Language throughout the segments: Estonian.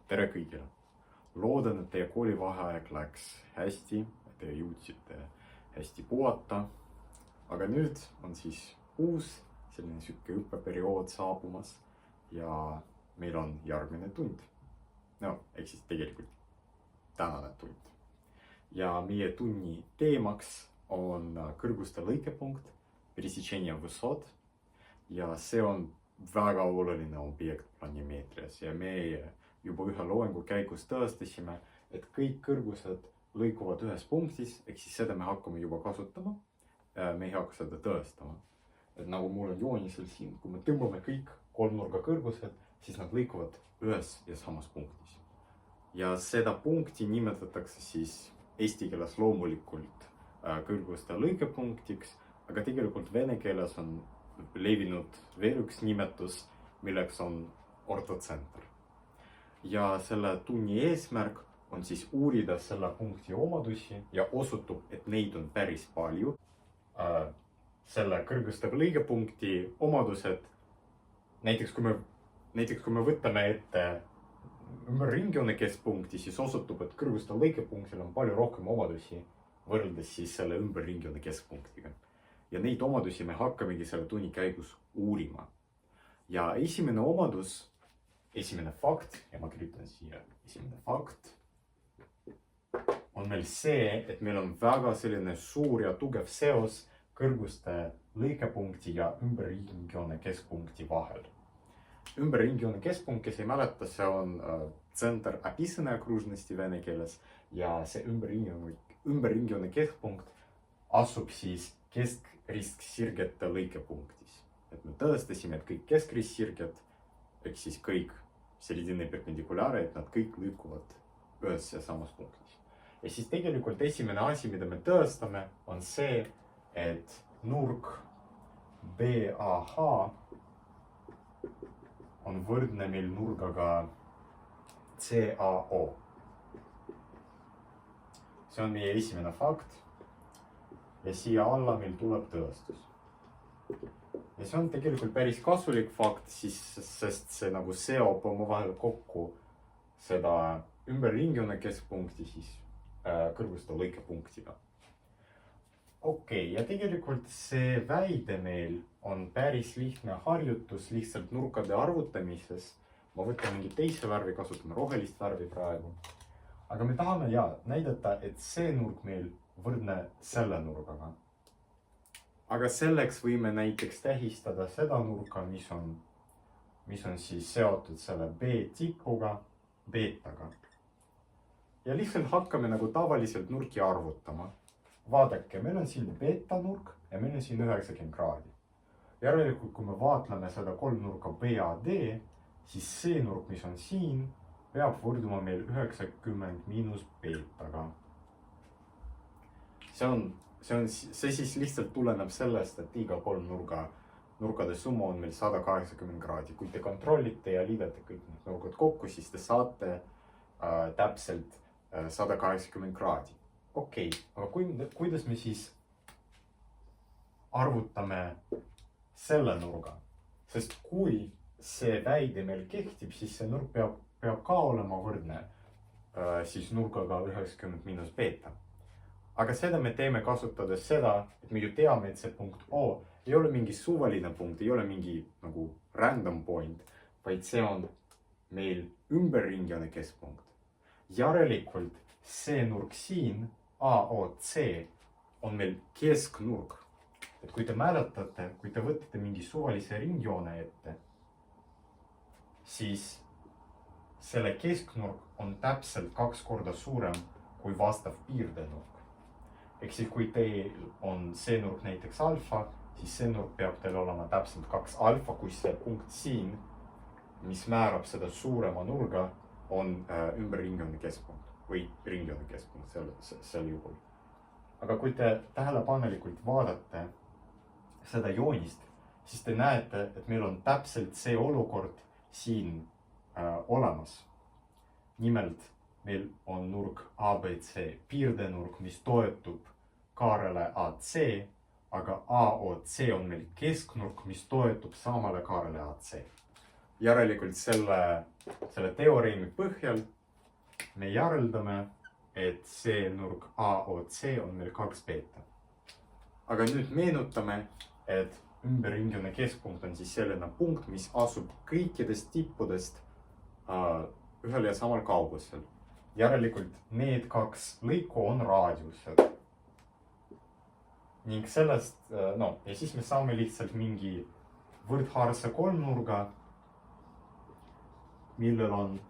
tere kõigile! Loodan, et teie koolivaheaeg läks hästi, et te jõudsite hästi puhata. Aga nüüd on siis uus selline süke õppeperiood saabumas ja meil on järgmine tund. No, ehk siis tegelikult tänane tund. Ja meie tunni teemaks on kõrguste lõikepunkt, пересечение высот. Ja see on väga oluline objekt planimeetrias ja me juba ühe loengu käigus tõestasime, et kõik kõrgused lõikuvad ühes punktis, ehk siis seda me hakkame juba kasutama. Me ei hakka seda tõestama. Et nagu mul on joonisel siin, kui me tõmbame kõik kolmnurga kõrgused, siis nad lõikuvad ühes ja samas punktis. Ja seda punkti nimetatakse siis eesti keeles loomulikult kõrguste lõikepunktiks, aga tegelikult vene keeles on levinud veel üks nimetus, milleks on ortotsenter. Ja selle tunni eesmärk on siis uurida selle punkti omadusi ja osutub, et neid on päris palju. Selle kõrguste lõikepunkti omadused, näiteks kui me võtame ette ümberringjoone keskpunkti, siis osutub, et kõrguste lõikepunktil on palju rohkem omadusi võrreldes siis selle ümberringjoone keskpunktiga. Ja neid omadusi me hakkamegi selle tunni käigus uurima. Ja esimene omadus, esimene fakt, ja ma kirjutan siia esimene fakt, on meil see, et meil on väga selline suur ja tugev seos kõrguste lõikepunkti ja ümberringjoone keskpunkti vahel. Ümberringjoone keskpunkt, kes ei mäleta, see on центр описанной окружности vene keeles ja see ümberringjoone keskpunkt asub siis keskristsirgete lõikepunktis. Et me tõestasime, et kõik keskristsirged, ehk siis kõik selline perpendikulaare, et nad kõik lõikuvad ühes ja samas punktis. Ja siis tegelikult esimene asi, mida me tõestame, on see, et nurk BAH on võrdne meil nurgaga CAO. See on meie esimene fakt. Ja siia alla meil tuleb tõestus. Ja see on tegelikult päris kasulik fakt, sest see nagu seob omavahel kokku seda ümberringjoone keskpunkti siis kõrguste lõikepunktiga. Okei, ja tegelikult see väide meil on päris lihtne harjutus lihtsalt nurkade arvutamises. Ma võtan mingi teise värvi, kasutame rohelist värvi praegu. Aga me tahame näidata, et see nurk meil võrdne selle nurgaga. Aga selleks võime näiteks tähistada seda nurka, mis on siis seotud selle B tipuga, beetaga. Ja lihtsalt hakkame nagu tavaliselt nurki arvutama. Vaadake, meil on siin beeta nurk ja meil on siin 90 kraadi. Järelikult, kui me vaatleme seda kolmnurka BAD, siis see nurk, mis on siin, peab võrduma meil 90 miinus beetaga. See siis lihtsalt tuleneb sellest, et iga kolmnurkade summa on meil 180 kraadi. Kui te kontrollite ja liidate kõik need nurgad kokku, siis te saate täpselt 180 kraadi. Okei, aga kuidas me siis arvutame selle nurga? Sest kui see väide meil kehtib, siis see nurk peab ka olema võrdne siis nurgaga 90 miinus beeta. Aga seda me teeme kasutades seda, et me ju teame, et see punkt O ei ole mingi suvaline punkt, ei ole mingi nagu random point, vaid see on meil ümberringjoone keskpunkt. Järelikult see nurk siin, AOC, on meil kesknurk. Et kui te mäletate, kui te võtate mingi suvalise ringjoone ette, siis selle kesknurk on täpselt 2 korda suurem kui vastav piirdenurk. Ehk siis kui teil on see nurk näiteks alfa, siis see nurk peab teil olema täpselt 2 alfa, kui see punkt siin, mis määrab seda suurema nurga, on ümberringjoone keskpunkt või ringjoone keskpunkt sel juhul. Aga kui te tähelepanelikult vaadate seda joonist, siis te näete, et meil on täpselt see olukord siin olemas. Nimelt, meil on nurk ABC, piirdenurk, mis toetub kaarele AC, aga AOC on meil kesknurk, mis toetub samale kaarele AC. järelikult selle teoreemi põhjal me järeldame, et see nurk AOC on meil 2 beeta. aga nüüd meenutame, et ümberringiline keskpunkt on siis selline punkt, mis asub kõikidest tippudest ühel ja samal kaugusel. järelikult need 2 lõiku on raadiused. ning sellest, ja siis me saame lihtsalt mingi võrdhaarse kolmnurga, millel on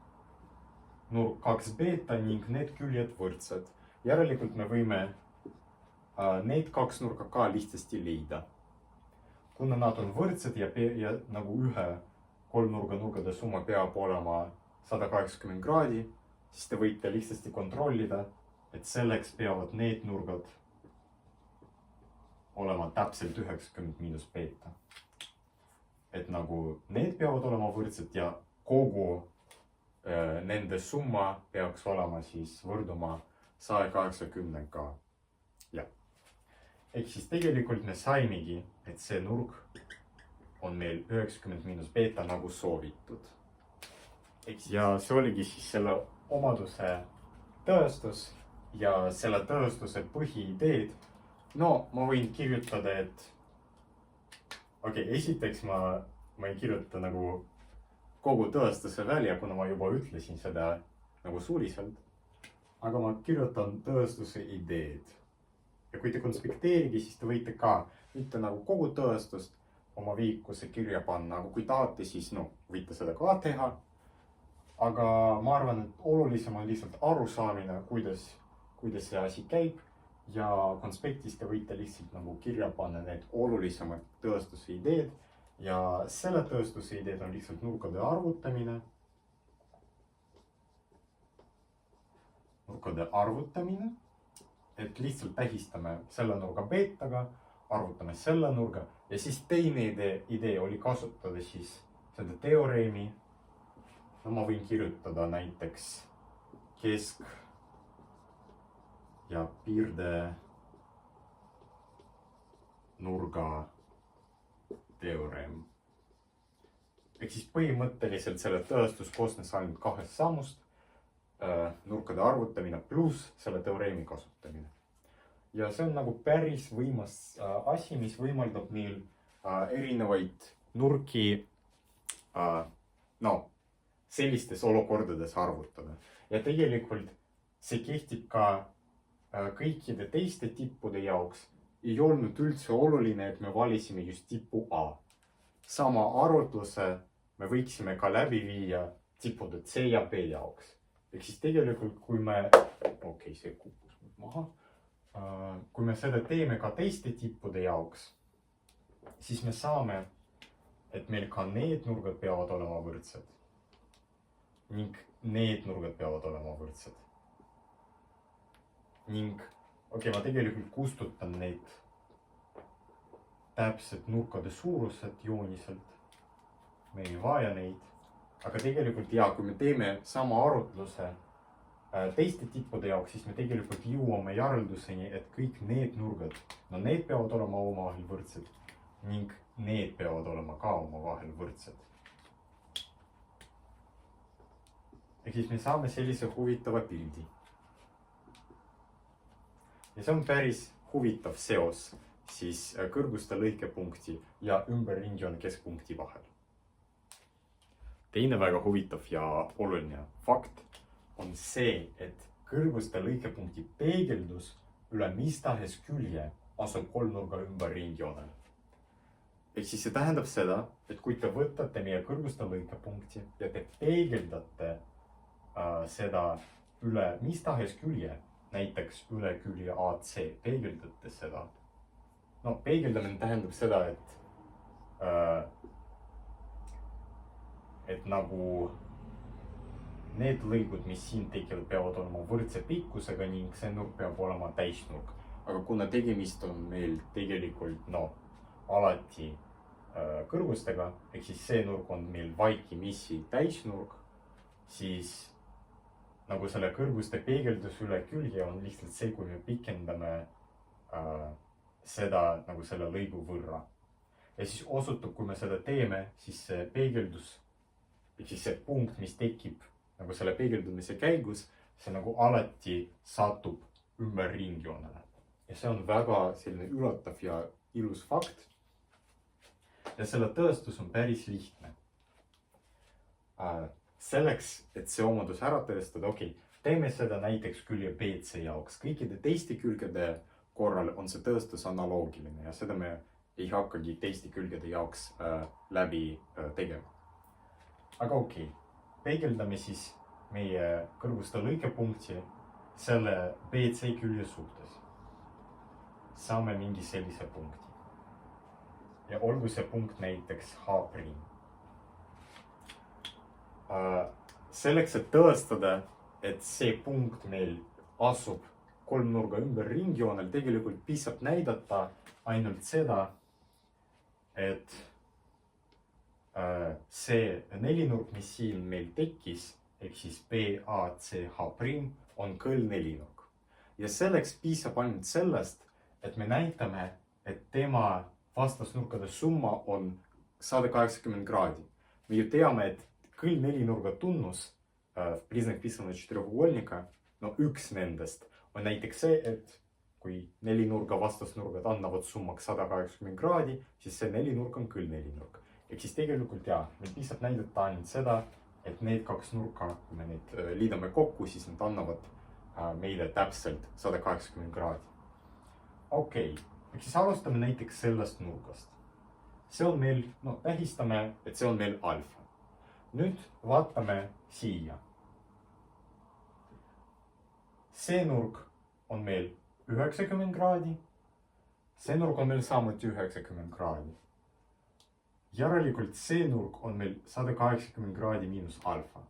nurk 2 beeta ning need küljed võrdsed. järelikult me võime need 2 nurka ka lihtsasti leida. kuna nad on võrdsed ja nagu ühe kolmnurga nurgade summa peab olema 180 kraadi, siis te võite lihtsasti kontrollida, et selleks peavad need nurgad olema täpselt 90 miinus beeta. et nagu need peavad olema võrdsed ja kogu nende summa peaks olema siis võrduma 180-ga. jah. ehk siis tegelikult me saimegi, et see nurk on meil 90 miinus beeta nagu soovitud. ja see oligi siis selle omaduse tõestus ja selle tõestuse põhiideed. no ma võin kirjutada, et esiteks ma ei kirjuta nagu kogu tõestuse välja, kuna ma juba ütlesin seda nagu suuliselt. aga ma kirjutan tõestuse ideed. ja kui te konspekteerige, siis te võite ka mitte nagu kogu tõestust oma vihikusse kirja panna, aga kui tahate, siis võite seda ka teha. aga ma arvan, et olulisem on lihtsalt arusaamine, kuidas see asi käib. ja konspektis te võite lihtsalt nagu kirja panna need olulisemad tõestuse ideed. ja selle tõestuse ideed on lihtsalt nurkade arvutamine. Et lihtsalt tähistame selle nurga beetaga, arvutame selle nurga ja siis teine idee oli kasutada siis seda teoreemi. ma võin kirjutada näiteks kesk ja piirde nurga teoreem. ehk siis põhimõtteliselt selle tõestus koosnes ainult 2 sammust. nurkade arvutamine pluss selle teoreemi kasutamine. ja see on nagu päris võimas asi, mis võimaldab meil erinevaid nurki sellistes olukordades arvutada. ja tegelikult see kehtib ka kõikide teiste tippude jaoks. ei olnud üldse oluline, et me valisime just tippu A. sama arvutluse me võiksime ka läbi viia tippude C ja B jaoks. ehk siis tegelikult, kui me, see kukkus nüüd maha. kui me seda teeme ka teiste tippude jaoks, siis me saame, et meil ka need nurgad peavad olema võrdsed. ning need nurgad peavad olema võrdsed. ning ma tegelikult kustutan neid täpselt nurkade suurused jooniselt. me ei vaja neid. aga tegelikult kui me teeme sama arvutluse teiste tippude jaoks, siis me tegelikult jõuame järelduseni, et kõik need nurgad, need peavad olema omavahel võrdsed ning need peavad olema ka omavahel võrdsed. ehk siis me saame sellise huvitava pildi. ja see on päris huvitav seos siis kõrguste lõikepunkti ja ümberringijoone keskpunkti vahel. teine väga huvitav ja oluline fakt on see, et kõrguste lõikepunkti peegeldus üle mis tahes külje asub kolmnurga ümberringjoonel. ehk siis see tähendab seda, et kui te võtate meie kõrguste lõikepunkti ja te peegeldate seda üle mis tahes külje, näiteks üle külje AC, peegeldate seda. peegeldamine tähendab seda, et nagu need lõigud, mis siin tekivad, peavad olema võrdse pikkusega ning see nurk peab olema täisnurk. aga kuna tegemist on meil tegelikult alati kõrgustega, ehk siis see nurk on meil vaikimisi täisnurk, siis nagu selle kõrguste peegeldus üle külje on lihtsalt see, kui me pikendame seda nagu selle lõigu võrra. ja siis osutub, kui me seda teeme, siis see peegeldus ehk siis see punkt, mis tekib nagu selle peegeldumise käigus, see nagu alati satub ümber ringjoonele. Ja see on väga selline üllatav ja ilus fakt. Ja selle tõestus on päris lihtne. Selleks, et see omadus ära tõestada, teeme seda näiteks külje BC jaoks. Kõikide teiste külgede korral on see tõestus analoogiline ja seda me ei hakkagi teiste külgede jaoks läbi tegema. Aga peegeldame siis meie kõrguste lõikepunkti selle BC külje suhtes. Saame mingi sellise punkti. Ja olgu see punkt näiteks H'. Selleks, et tõestada, et see punkt meil asub kolmnurga ümber ringjoonel, tegelikult piisab näidata ainult seda, et see nelinurk, mis siin meil tekkis, ehk siis BACH' on kõllnelinurk. Ja selleks piisab ainult sellest, et me näitame, et tema vastasnurkade summa on 180 kraadi. Me ju teame, et kõllnelinurga tunnus признак писаного четырехугольника, üks nendest on näiteks see, et kui nelinurga vastasnurgad annavad summaks 180 kraadi, siis see nelinurk on kõllnelinurk. Ehk siis tegelikult meil piisab näidata ainult seda, et need kaks nurka, kui me neid liidame kokku, siis nad annavad meile täpselt 180 kraadi. Ehk siis alustame näiteks sellest nurgast. See on meil, tähistame, et see on meil alfa. Nüüd vaatame siia. See nurk on meil 90 kraadi. See nurk on meil samuti 90 kraadi. Järelikult see nurk on meil 180 kraadi miinus alfa.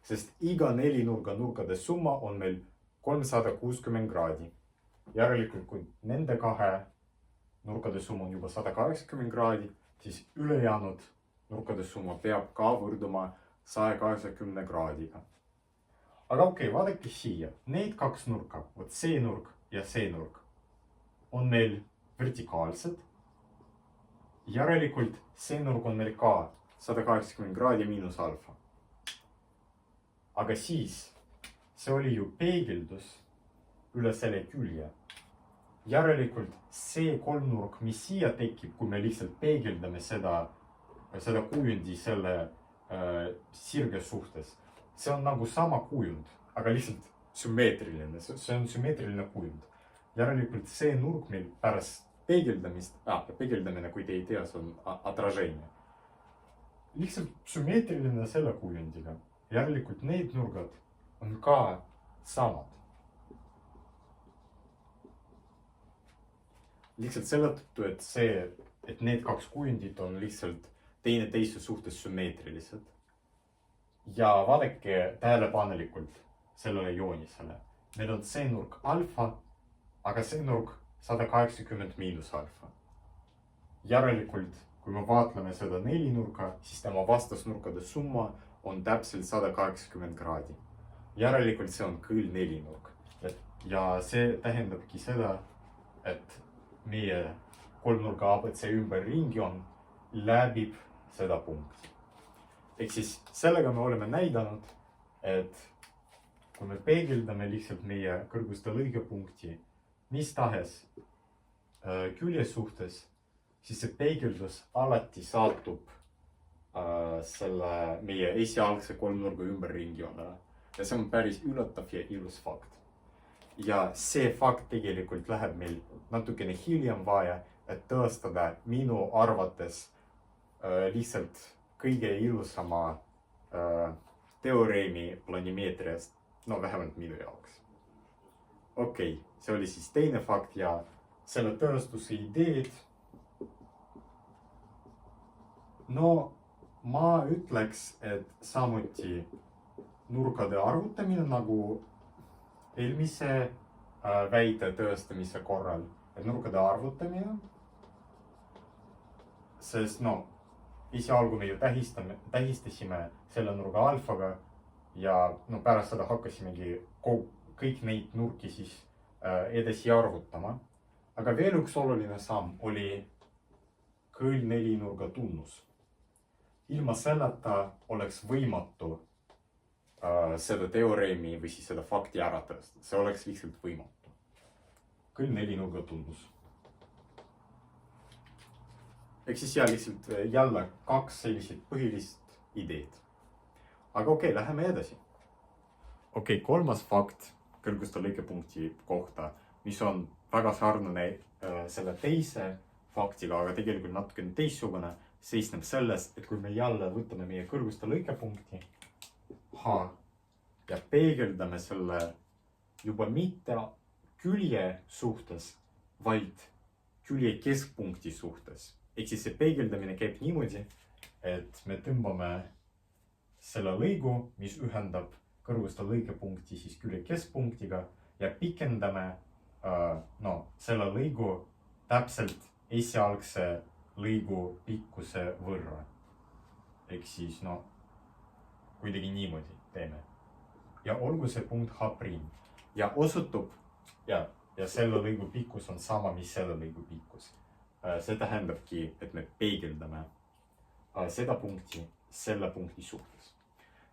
Sest iga nelinurga nurkade summa on meil 360 kraadi. Järelikult kui nende kahe nurkade summa on juba 180 kraadi, siis ülejäänud nurkade summa peab ka võrduma 180 kraadiga. Aga vaadake siia. Need kaks nurka, see nurk ja see nurk, on meil vertikaalsed. Järelikult see nurk on meil ka 180 kraadi miinus alfa. Aga siis, see oli ju peegeldus üle selle külje. Järelikult see kolmnurk, mis siia tekib, kui me lihtsalt peegeldame seda kujundi selle sirge suhtes, see on nagu sama kujund, aga lihtsalt sümmeetriline. See on sümmeetriline kujund. Järelikult see nurk meil pärast peegeldamist, peegeldamine, kui te ei tea, see on отражение. Lihtsalt sümmeetriline selle kujundiga. Järelikult need nurgad on ka samad. Lihtsalt selle tõttu, et need kaks kujundit on lihtsalt teine teise suhtes sümmeetrilised. Ja vaadake tähelepanelikult sellele joonisele. Meil on see nurk alfa, aga see nurk 180 miinus alfa. Järelikult, kui me vaatleme seda nelinurka, siis tema vastasnurkade summa on täpselt 180 kraadi. Järelikult see on kõll nelinurk. Ja see tähendabki seda, et meie kolmnurga ABC ümber ringjoon läbib seda punkti. Ehk siis sellega me oleme näidanud, et kui me peegeldame lihtsalt meie kõrguste lõikepunkti mis tahes külje suhtes, siis see peegeldus alati saatub selle meie esialgse kolmnurga ümber ringjoonele. Ja see on päris üllatav ja ilus fakt. Ja see fakt tegelikult läheb meil natukene hiljem vaja, et tõestada minu arvates lihtsalt kõige ilusama teoreemi planimeetriast, vähemalt minu jaoks. See oli siis teine fakt ja selle tõestuse ideed. Ma ütleks, et samuti nurkade arvutamine nagu eelmise väite tõestamise korral, et nurkade arvutamine, sest esialgu me ju tähistasime selle nurga alfaga ja pärast seda hakkasimegi kõik neid nurki siis edasi arvutama. Aga veel üks oluline samm oli kõll nelinurga tunnus. ilma selleta oleks võimatu seda teoreemi või siis seda fakti ära tõestada. See oleks lihtsalt võimatu. Küll nelinurga tunnus. Ehk siis lihtsalt jälle kaks sellised põhilist ideed. Aga okei, läheme edasi. Okei, kolmas fakt kõrguste lõikepunkti kohta, mis on väga sarnane selle teise faktiga, aga tegelikult natukene teistsugune, seisneb selles, et kui me jälle võtame meie kõrguste lõikepunkti H ja peegeldame selle juba mitte külje suhtes, vaid külje keskpunkti suhtes. Ehk siis see peegeldamine käib niimoodi, et me tõmbame selle lõigu, mis ühendab kõrguste lõikepunkti siis külje keskpunktiga ja pikendame selle lõigu täpselt esialgse lõigu pikkuse võrra. Ehk siis kuidagi niimoodi teeme. Ja olgu see punkt H'. Ja osutub, ja selle lõigu pikkus on sama, mis selle lõigu pikkus. See tähendabki, et me peegeldame seda punkti selle punkti suhtes.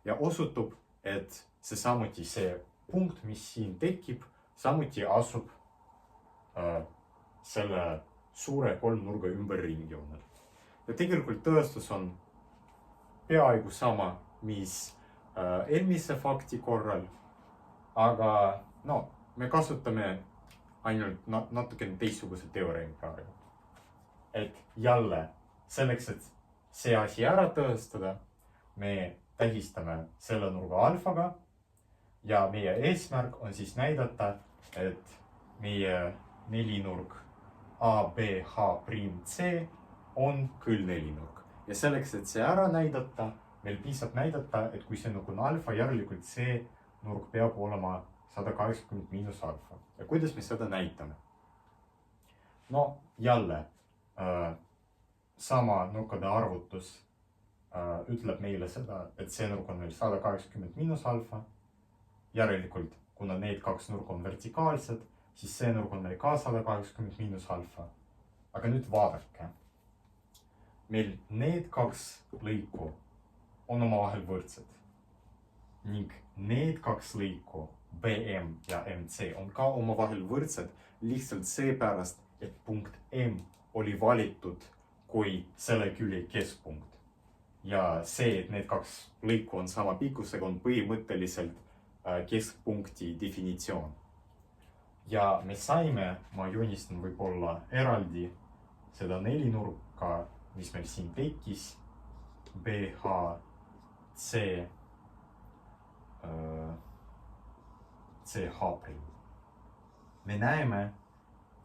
Ja osutub, et see punkt, mis siin tekib, samuti asub selle suure kolmnurga ümber ringjoonel. Ja tegelikult tõestus on peaaegu sama, mis eelmise fakti korral, aga me kasutame ainult natukene teistsuguse teoreemi praegu. Et jälle selleks, et see asi ära tõestada, me tähistame selle nurga alfaga ja meie eesmärk on siis näidata, et meie nelinurk ABH'C on küll nelinurk. Ja selleks, et see ära näidata, meil piisab näidata, et kui see nurk on alfa, järelikult see nurk peab olema 180 miinus alfa. Ja kuidas me seda näitame? Jälle sama nurkade arvutus ütleb meile seda, et see nurk on meil 180 miinus alfa. Järelikult, kuna need kaks nurka on vertikaalsed, siis see nurk on meil ka 180 miinus alfa. Aga nüüd vaadake. Meil need kaks lõiku on omavahel võrdsed. Ning need kaks lõiku, BM ja MC, on ka omavahel võrdsed lihtsalt seepärast, et punkt M oli valitud kui selle külje keskpunkt. Ja see, et need kaks lõiku on sama pikkusega, on põhimõtteliselt keskpunkti definitsioon. Ja me saime, ma joonistan võib-olla eraldi seda nelinurka, mis meil siin tekkis, BHC, CH'. Me näeme,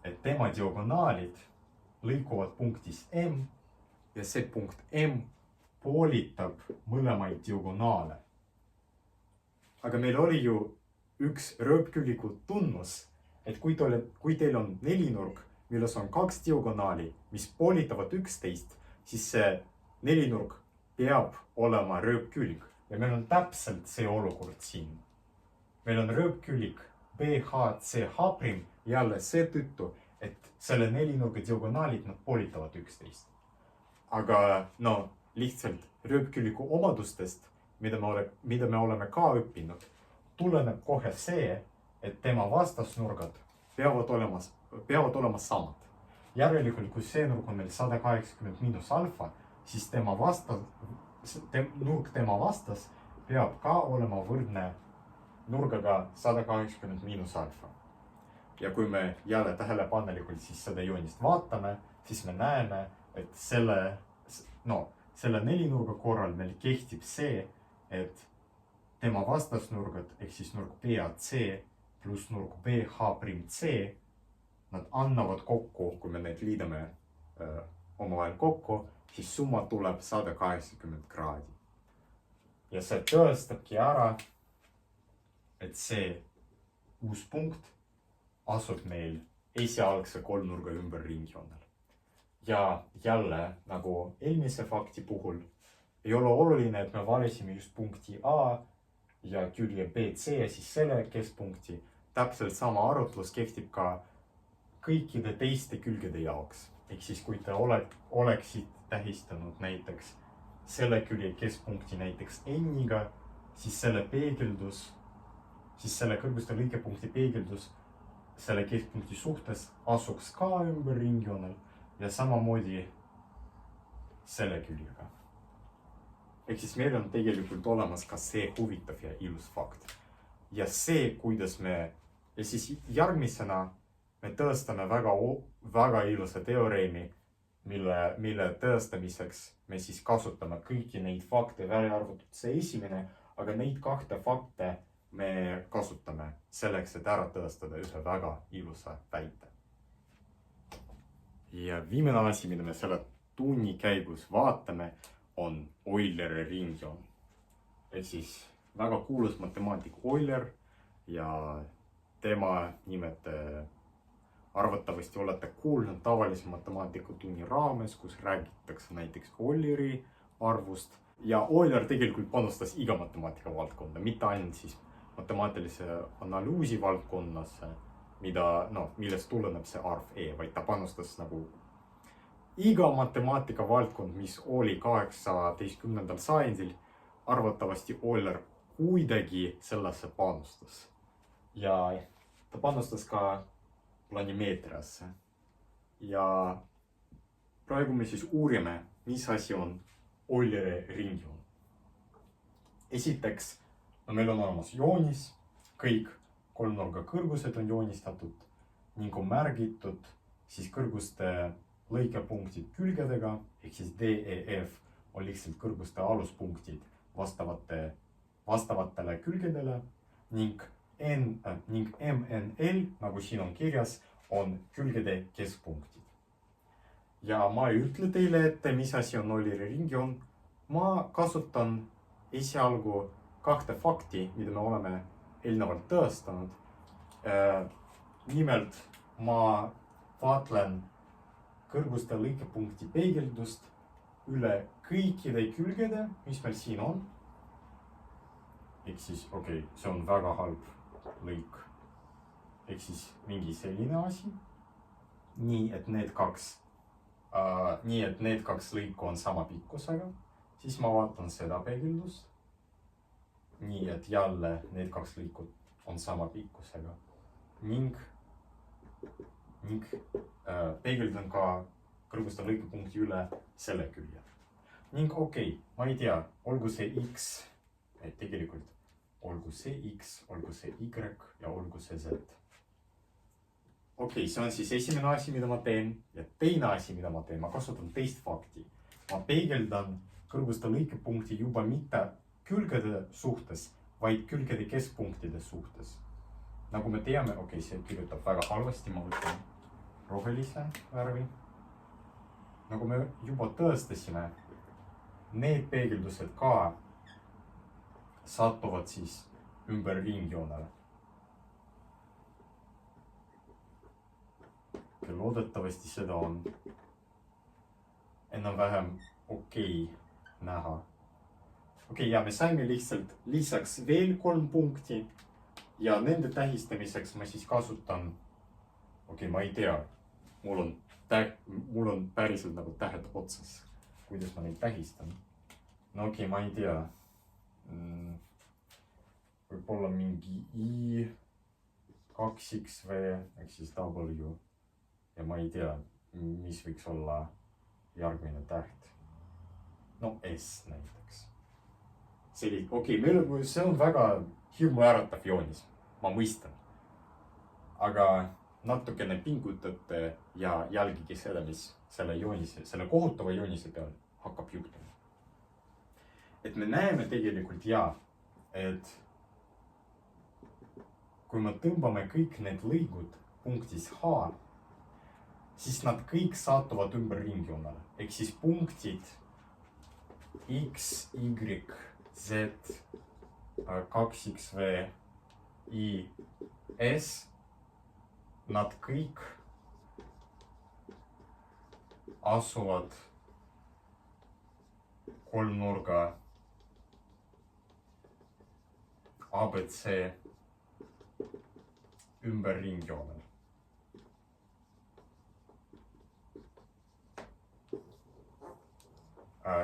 et tema diagonaalid lõikuvad punktis M ja see punkt M poolitab mõlemaid diagonaale. Aga meil oli ju üks rööpkülliku tunnus, et kui teil on nelinurk, milles on kaks diagonaali, mis poolitavad üksteist, siis see nelinurk peab olema rööpkülg. Ja meil on täpselt see olukord siin. Meil on rööpküllik BHCH' jälle seetõttu, et selle nelinurga diagonaalid nad poolitavad üksteist. Aga lihtsalt rööpkülliku omadustest, mida me oleme ka õppinud, tuleneb kohe see, et tema vastasnurgad peavad olema samad. Järelikult, kui see nurk on meil 180 miinus alfa, siis nurk tema vastas peab ka olema võrdne nurgaga 180 miinus alfa. Ja kui me jälle tähelepanelikult siis seda joonist vaatame, siis me näeme, et selle nelinurga korral meil kehtib see, et tema vastasnurgad, ehk siis nurk BAC pluss nurk BH'C, nad annavad kokku, kui me need liidame omavahel kokku, siis summa tuleb 180 kraadi. Ja see tõestabki ära, et see uus punkt asub meil esialgse kolmnurga ümber ringjoonel. Ja jälle, nagu eelmise fakti puhul, ei ole oluline, et me valisime just punkti A ja külje BC ja siis selle keskpunkti. Täpselt sama arutlus kehtib ka kõikide teiste külgede jaoks. Ehk siis, kui te oleksite tähistanud näiteks selle külje keskpunkti näiteks n-iga, siis selle kõrguste lõikepunkti peegeldus selle keskpunkti suhtes asuks ka ümber ringjoonel ja samamoodi selle küljega. Ehk siis meil on tegelikult olemas ka see huvitav ja ilus fakt. Ja see, kuidas ja siis järgmisena me tõestame väga ilusa teoreemi, mille tõestamiseks me siis kasutame kõiki neid fakte, välja arvatud see esimene, aga neid kahte fakte me kasutame selleks, et ära tõestada ühe väga ilusa väite. Ja viimane asi, mida me selle tunni käigus vaatame, on Euleri ringjoon. Ehk siis väga kuulus matemaatik Euler ja tema nimed arvatavasti olete kuulnud tavalise matemaatiku tunni raames, kus räägitakse näiteks Euleri arvust. Ja Euler tegelikult panustas iga matemaatika valdkonda, mitte ainult siis matemaatilise analüüsi valdkonnas, millest tuleneb see arv E, vaid ta panustas nagu iga matemaatika valdkond, mis oli 18. sajandil, arvatavasti Euler kuidagi sellesse panustas. Ja ta panustas ka planimeetriasse. Ja praegu me siis uurime, mis asi on Euleri ringjoon. Esiteks, meil on olemas joonis, kõik kolmnurga kõrgused on joonistatud ning on märgitud siis kõrguste lõikepunktid külgedega, ehk siis D, E, F on lihtsalt kõrguste aluspunktid vastavatele külgedele ning M, N, L, nagu siin on kirjas, on külgede keskpunktid. Ja ma ei ütle teile ette, mis asi on Euleri ringjoon. Ma kasutan esialgu kahte fakti, mida me oleme eelnevalt tõestanud. Nimelt ma vaatlen kõrguste lõikepunkti peegeldust üle kõikide külgede, mis meil siin on. Ehk siis, see on väga halb lõik. Ehk siis mingi selline asi. Nii, et need kaks lõiku on sama pikkusega. Siis ma vaatan seda peegeldust. Nii, et jälle need kaks lõikut on sama pikkusega. Ning peegeldan ka kõrguste lõikepunkti üle selle külje. Ning ma ei tea, olgu see X, tegelikult olgu see X, olgu see Y ja olgu see Z. See on siis esimene asi, mida ma teen. Ja teine asi, mida ma teen, ma kasutan teist fakti. Ma peegeldan kõrguste lõikepunkti juba mitte külgede suhtes, vaid külgede keskpunktide suhtes. Nagu me teame, see kirjutab väga halvasti, ma võtan rohelise värvi. Nagu me juba tõestasime, need peegeldused ka satuvad siis ümber ringjoonele. Loodetavasti seda on enam-vähem näha. Ja me saime lihtsalt lisaks veel 3 punkti ja nende tähistamiseks ma siis kasutan, ma ei tea, mul on päriselt nagu tähed otsas, kuidas ma neid tähistan. Ma ei tea, võib-olla mingi I, 2XV, ehk siis W ja ma ei tea, mis võiks olla järgmine täht. S näiteks. See on väga hirmuäratav joonis, ma mõistan. Aga natukene pingutate ja jälgige seda, mis selle kohutava joonise peal hakkab juhtuma. Et me näeme tegelikult et kui me tõmbame kõik need lõigud punktis H, siis nad kõik satuvad ümber ringjoonele. Ehk siis punktid X, Y, Z, 2XV, I, S, nad kõik asuvad kolmnurga ABC ümber ringjoonel.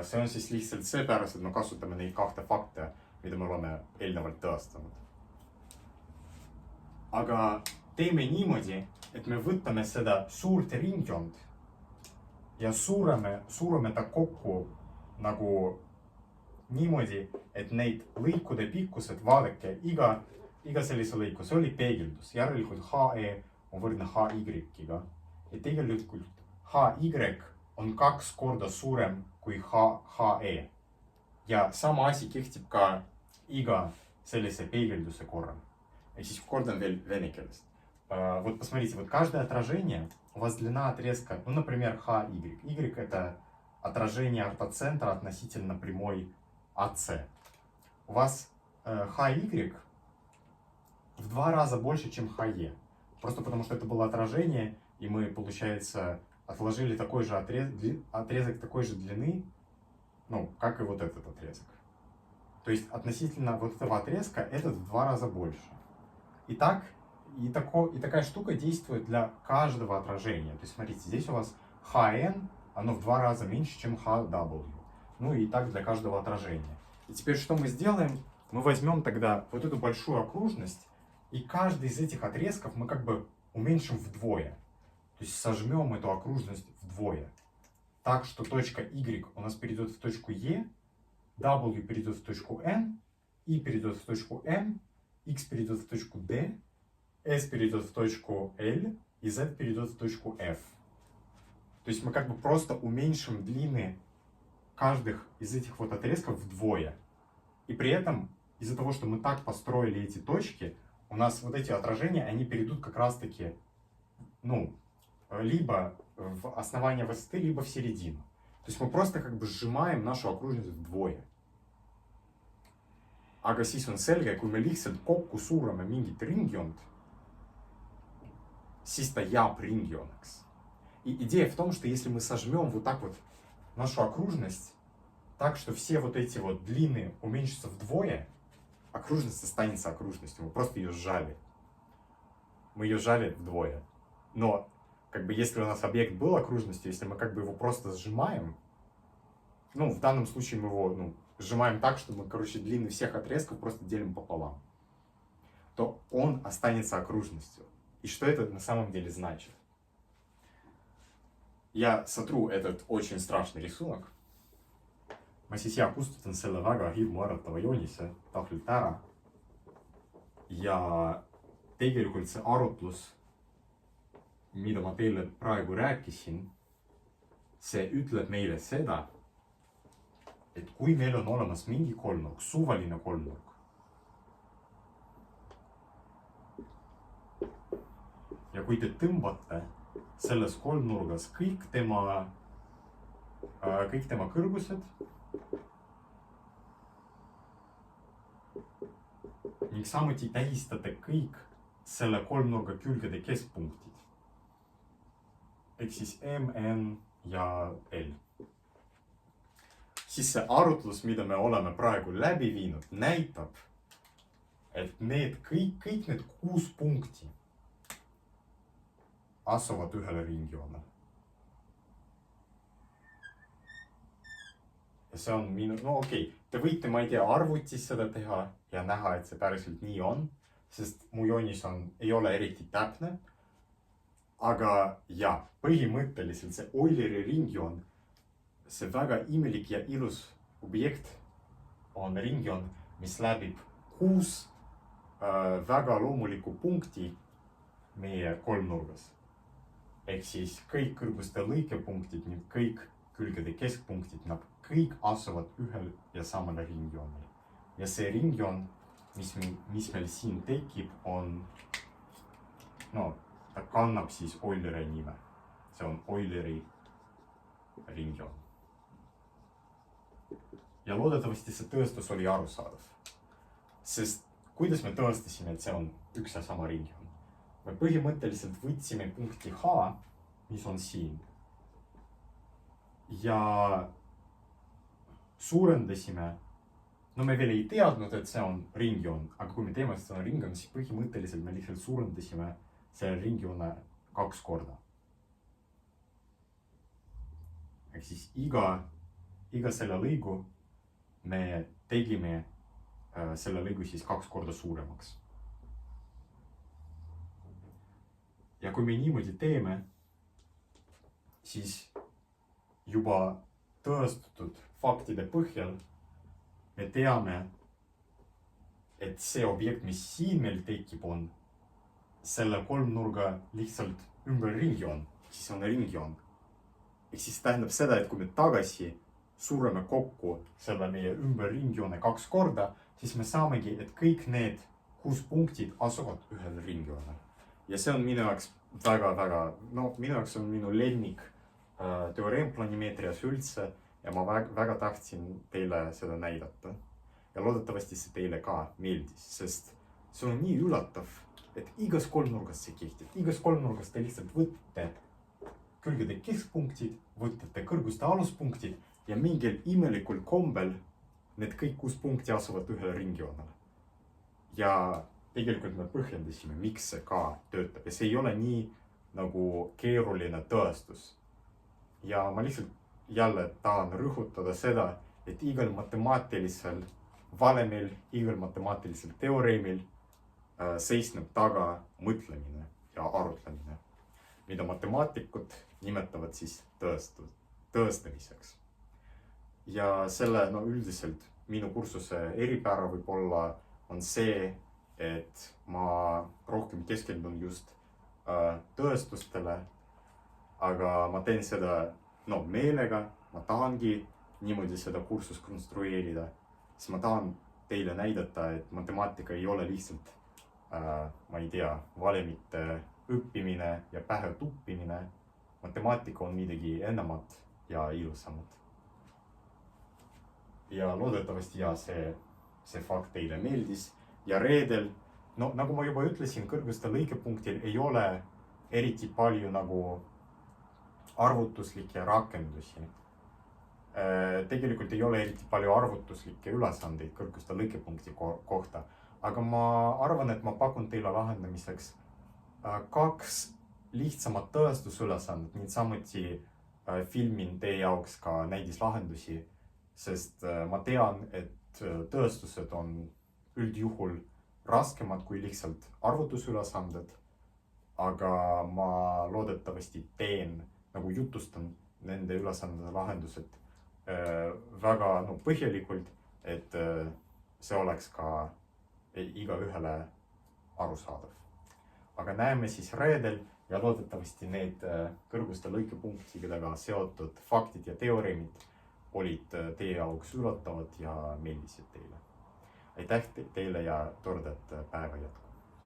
see on siis lihtsalt seepärast, et me kasutame neid kahte fakte, mida me oleme eelnevalt tõestanud. Aga teeme niimoodi, et me võtame seda suurt ringjoont ja suureme ta kokku nagu niimoodi, et neid lõikude pikkused, vaadake, iga sellise lõiku, see oli peegeldus, järelikult HE on võrdne HY-ga. Ja tegelikult HY on 2 korda suurem kui HE. Ja sama asi kehtib ka iga sellise peegelduse korral. Ehk siis korдан veel vene keelest. Вот посмотрите, вот каждое отражение, у вас длина отрезка, ну, например, HY. Y это отражение ортоцентра относительно прямой AC. У вас HY в 2 раза больше, чем HE. Просто потому что это было отражение, и мы, получается, отложили такой же отрезок такой же длины, ну, как и вот этот отрезок. То есть относительно вот этого отрезка этот в 2 раза больше. И такая штука действует для каждого отражения. То есть смотрите, здесь у вас HN, оно в 2 раза меньше, чем HW. Ну и так для каждого отражения. И теперь что мы сделаем? Мы возьмем тогда вот эту большую окружность, и каждый из этих отрезков мы как бы уменьшим вдвое. То есть сожмем эту окружность вдвое. Так что точка Y у нас перейдет в точку E, W перейдет в точку N, I перейдет в точку M, X перейдет в точку D, S перейдет в точку L, и Z перейдет в точку F. То есть мы как бы просто уменьшим длины каждых из этих вот отрезков вдвое. И при этом, из-за того, что мы так построили эти точки, у нас вот эти отражения, они перейдут как раз-таки, ну, либо в основание высоты, либо в середину. То есть мы просто как бы сжимаем нашу окружность вдвое. Aga siis on selge, kui me lihtsalt kokku suurame mingit ringjoont, siis ta jääb ringjooneks. И идея в том, что если мы сожмем вот так вот нашу окружность, так что все вот эти вот длины уменьшатся вдвое, окружность останется окружностью. Мы просто ее сжали. Мы ее сжали вдвое. Но как бы если у нас объект был окружностью, если мы как бы его просто сжимаем, ну, в данном случае мы его, сжимаем так, что мы, короче, длины всех отрезков просто делим пополам, то он останется окружностью. И что это на самом деле значит? Я сотру этот очень страшный рисунок. Ma siis kustutan selle väga hirmuäratava joonise tahvlilt ära. Ja tegelikult see arutlus, mida ma teile praegu rääkisin, see ütleb meile seda, et kui meil on olemas mingi kolmnurk, suvaline kolmnurk, ja kui te tõmbate selles kolmnurgas kõik tema kõrgused ning samuti tähistate kõik selle kolmnurga külgede keskpunktid, ehk siis M, N ja L. Siis see arutlus, mida me oleme praegu läbi viinud, näitab, et kõik need 6 punkti asuvad ühele ringjoonele. Ja see on te võite, ma ei tea, arvutis seda teha ja näha, et see päriselt nii on, sest mu joonis ei ole eriti täpne. Aga ja, põhimõtteliselt see Euleri ringjoon, see väga imelik ja ilus objekt on ringjoon, mis läbib 6 väga loomulikku punkti meie kolmnurgas. Ehk siis kõik kõrguste lõikepunktid ning kõik külgede keskpunktid, nad kõik asuvad ühel ja samale ringjoonil. Ja see ringjoon, mis meil siin tekib, ta kannab siis Euleri nime. See on Euleri ringjoon. Ja loodetavasti see tõestus oli arusaadav. Sest kuidas me tõestasime, et see on üks ja sama ringjoon? Me põhimõtteliselt võtsime punkti H, mis on siin, ja suurendasime, me veel ei teadnud, et see on ringjoon, aga kui me teeme, et see on ringjoon, siis põhimõtteliselt me lihtsalt suurendasime selle ringjoone 2 korda. Ehk siis iga selle lõigu me tegime selle lõigu siis 2 korda suuremaks. ja kui me niimoodi teeme, siis juba tõestatud faktide põhjal me teame, et see objekt, mis siin meil tekib, on selle kolmnurga lihtsalt ümberringi on, siis on ringjoon. Ehk siis tähendab seda, et kui me tagasi sureme kokku selle meie ümberringjoone 2 korda, siis me saamegi, et kõik need 6 punktid asuvad ühel ringjoonel. ja see on minu jaoks väga, minu jaoks on minu lemmik teoreem planimeetrias üldse ja ma väga tahtsin teile seda näidata. ja loodetavasti see teile ka meeldis, sest see on nii üllatav, et igas kolmnurgas see kehtib. igas kolmnurgas te lihtsalt võtate külgede keskpunktid, võtate kõrguste aluspunktid ja mingil imelikul kombel need kõik 6 punkti asuvad ühel ringjoonel. ja tegelikult me põhjendasime, miks see ka töötab ja see ei ole nii nagu keeruline tõestus. ja ma lihtsalt jälle tahan rõhutada seda, et igal matemaatilisel valemil, igal matemaatilisel teoreemil seisneb taga mõtlemine ja arutlemine, mida matemaatikud nimetavad siis tõestamiseks. ja selle üldiselt minu kursuse eripära võib-olla on see, et ma rohkem keskendun just tõestustele, aga ma teen seda meelega, ma tahangi niimoodi seda kursust konstrueerida, siis ma tahan teile näidata, et matemaatika ei ole lihtsalt, ma ei tea, valemite õppimine ja pähe tuppimine. Matemaatika on midagi enamat ja ilusamat. ja loodetavasti see fakt teile meeldis. ja reedel, nagu ma juba ütlesin, kõrguste lõikepunktil ei ole eriti palju nagu arvutuslikke rakendusi. Tegelikult ei ole eriti palju arvutuslikke ülesandeid kõrguste lõikepunkti kohta, aga ma arvan, et ma pakun teile lahendamiseks 2 lihtsamat tõestusülesandet, ning samuti filmin teie jaoks ka näidislahendusi, sest ma tean, et tõestused on üldjuhul raskemad kui lihtsalt arvutusülesanded, aga ma loodetavasti jutustan nende ülesandede lahendused väga põhjalikult, et see oleks ka igaühele arusaadav. aga näeme siis reedel ja loodetavasti need kõrguste lõikepunktidega seotud faktid ja teoreemid olid teie jaoks üllatavad ja meeldisid teile. aitäh teile ja toredat päeva jätku!